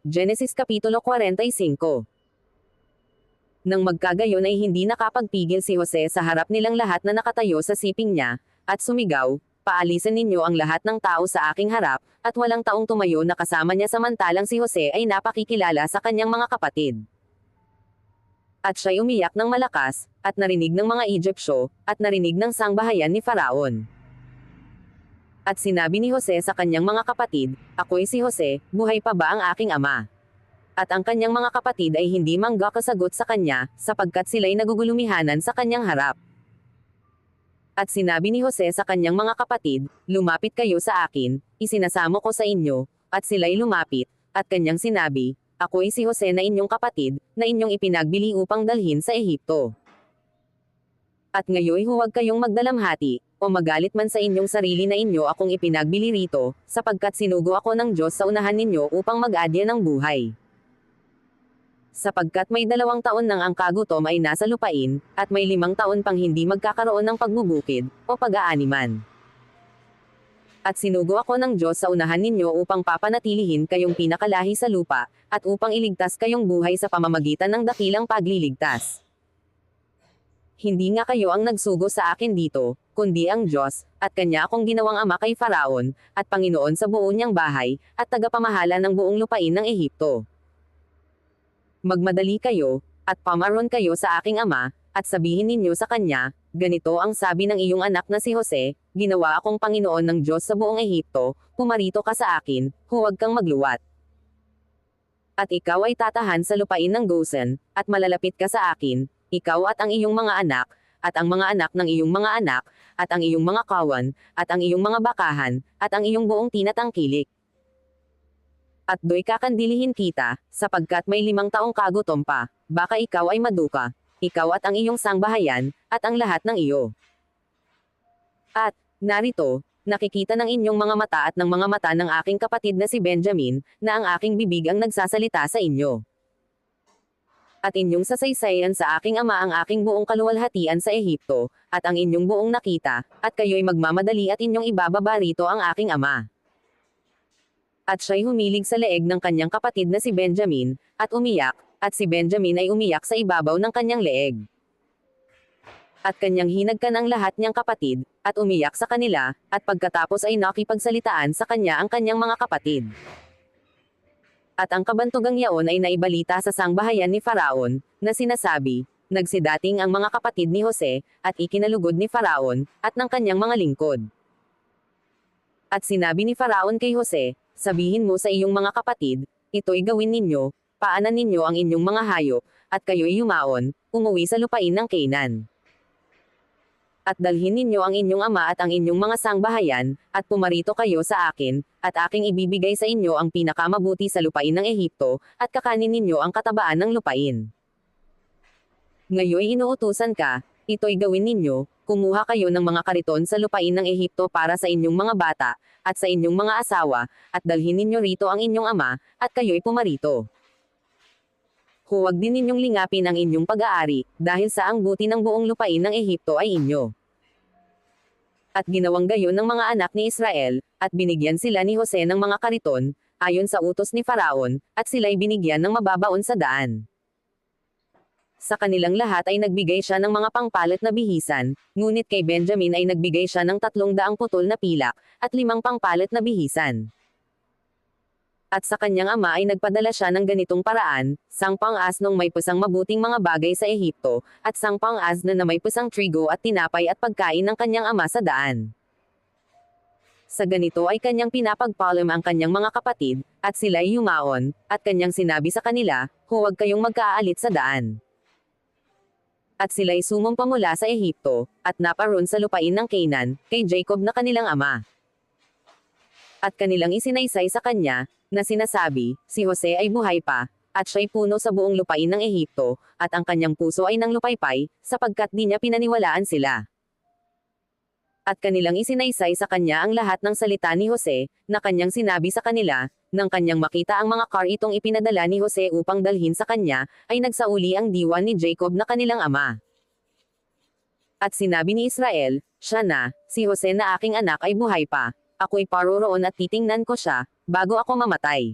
Genesis Kapitulo 45. Nang magkagayon ay hindi nakapagpigil si Jose sa harap nilang lahat na nakatayo sa siping niya, at sumigaw, "Paalisan ninyo ang lahat ng tao sa aking harap," at walang taong tumayo na kasama niya samantalang si Jose ay napakikilala sa kanyang mga kapatid. At siya'y umiyak ng malakas, at narinig ng mga Egyptyo, at narinig ng sangbahayan ni Faraon. At sinabi ni Jose sa kanyang mga kapatid, "Ako'y si Jose, buhay pa ba ang aking ama?" At ang kanyang mga kapatid ay hindi manggakasagot sa kanya, sapagkat sila'y nagugulumihanan sa kanyang harap. At sinabi ni Jose sa kanyang mga kapatid, "Lumapit kayo sa akin, isinasamo ko sa inyo," at sila'y lumapit, at kanyang sinabi, "Ako'y si Jose na inyong kapatid, na inyong ipinagbili upang dalhin sa Ehipto. At ngayoy huwag kayong magdalamhati, o magalit man sa inyong sarili na inyo akong ipinagbili rito, sapagkat sinugo ako ng Diyos sa unahan ninyo upang mag-adya ng buhay. Sapagkat may 2 taon nang ang kagutom ay nasa lupain, at may 5 taon pang hindi magkakaroon ng pagbubukid, o pag-aaniman. At sinugo ako ng Diyos sa unahan ninyo upang papanatilihin kayong pinakalahi sa lupa, at upang iligtas kayong buhay sa pamamagitan ng dakilang pagliligtas. Hindi nga kayo ang nagsugo sa akin dito, kundi ang Diyos, at kanya akong ginawang ama kay Faraon, at Panginoon sa buo niyang bahay, at tagapamahala ng buong lupain ng Ehipto. Magmadali kayo, at pamaron kayo sa aking ama, at sabihin ninyo sa kanya, ganito ang sabi ng iyong anak na si Jose, ginawa akong Panginoon ng Diyos sa buong Ehipto, pumarito ka sa akin, huwag kang magluwat. At ikaw ay tatahan sa lupain ng Gosen, at malalapit ka sa akin, ikaw at ang iyong mga anak, at ang mga anak ng iyong mga anak, at ang iyong mga kawan, at ang iyong mga bakahan, at ang iyong buong tinatangkilik. At do'y kakandilihin kita, sapagkat may 5 taong kagutom pa, baka ikaw ay maduka, ikaw at ang iyong sangbahayan, at ang lahat ng iyo. At, narito, nakikita ng inyong mga mata at ng mga mata ng aking kapatid na si Benjamin, na ang aking bibig ang nagsasalita sa inyo. At inyong sasaysayan sa aking ama ang aking buong kaluwalhatian sa Ehipto, at ang inyong buong nakita, at kayo'y magmamadali at inyong ibababa rito ang aking ama." At siya'y humilig sa leeg ng kanyang kapatid na si Benjamin, at umiyak, at si Benjamin ay umiyak sa ibabaw ng kanyang leeg. At kanyang hinagkan ang lahat niyang kapatid, at umiyak sa kanila, at pagkatapos ay nakipagsalitaan sa kanya ang kanyang mga kapatid. At ang kabantugang yaon ay naibalita sa sangbahayan ni Faraon, na sinasabi, "Nagsidating ang mga kapatid ni Jose, at ikinalugod ni Faraon, at ng kanyang mga lingkod." At sinabi ni Faraon kay Jose, "Sabihin mo sa iyong mga kapatid, ito'y gawin ninyo, paanan ninyo ang inyong mga hayop, at kayo'y yumaon, umuwi sa lupain ng Canaan. At dalhin ninyo ang inyong ama at ang inyong mga sangbahayan, at pumarito kayo sa akin, at aking ibibigay sa inyo ang pinakamabuti sa lupain ng Ehipto, at kakanin ninyo ang katabaan ng lupain. Ngayoy inuutusan ka, ito'y gawin ninyo, kumuha kayo ng mga kariton sa lupain ng Ehipto para sa inyong mga bata, at sa inyong mga asawa, at dalhin ninyo rito ang inyong ama, at kayo'y pumarito. Huwag din ninyong lingapin ang inyong pag-aari, dahil sa ang buti ng buong lupain ng Ehipto ay inyo." At ginawang gayon ng mga anak ni Israel, at binigyan sila ni Jose ng mga kariton, ayon sa utos ni Faraon, at sila'y binigyan ng mababaon sa daan. Sa kanilang lahat ay nagbigay siya ng mga pangpalit na bihisan, ngunit kay Benjamin ay nagbigay siya ng 300 putol na pilak, at 5 pangpalit na bihisan. At sa kanyang ama ay nagpadala siya ng ganitong paraan, 10 asnong may pusang mabuting mga bagay sa Ehipto, at 10 asno na may pusang trigo at tinapay at pagkain ng kanyang ama sa daan. Sa ganito ay kanyang pinapagpaalam ang kanyang mga kapatid, at sila'y yumaon, at kanyang sinabi sa kanila, "Huwag kayong magkaalit sa daan." At sila'y sumumpa mula sa Ehipto, at naparoon sa lupain ng Canaan, kay Jacob na kanilang ama. At kanilang isinaysay sa kanya, na sinasabi, si Jose ay buhay pa, at siya'y puno sa buong lupain ng Ehipto, at ang kanyang puso ay nang lupaypay, sapagkat di niya pinaniwalaan sila. At kanilang isinaysay sa kanya ang lahat ng salita ni Jose, na kanyang sinabi sa kanila, nang kanyang makita ang mga karitong ipinadala ni Jose upang dalhin sa kanya, ay nagsauli ang diwa ni Jacob na kanilang ama. At sinabi ni Israel, "Siya na, si Jose na aking anak ay buhay pa. Ako'y paroroon at titingnan ko siya, bago ako mamatay."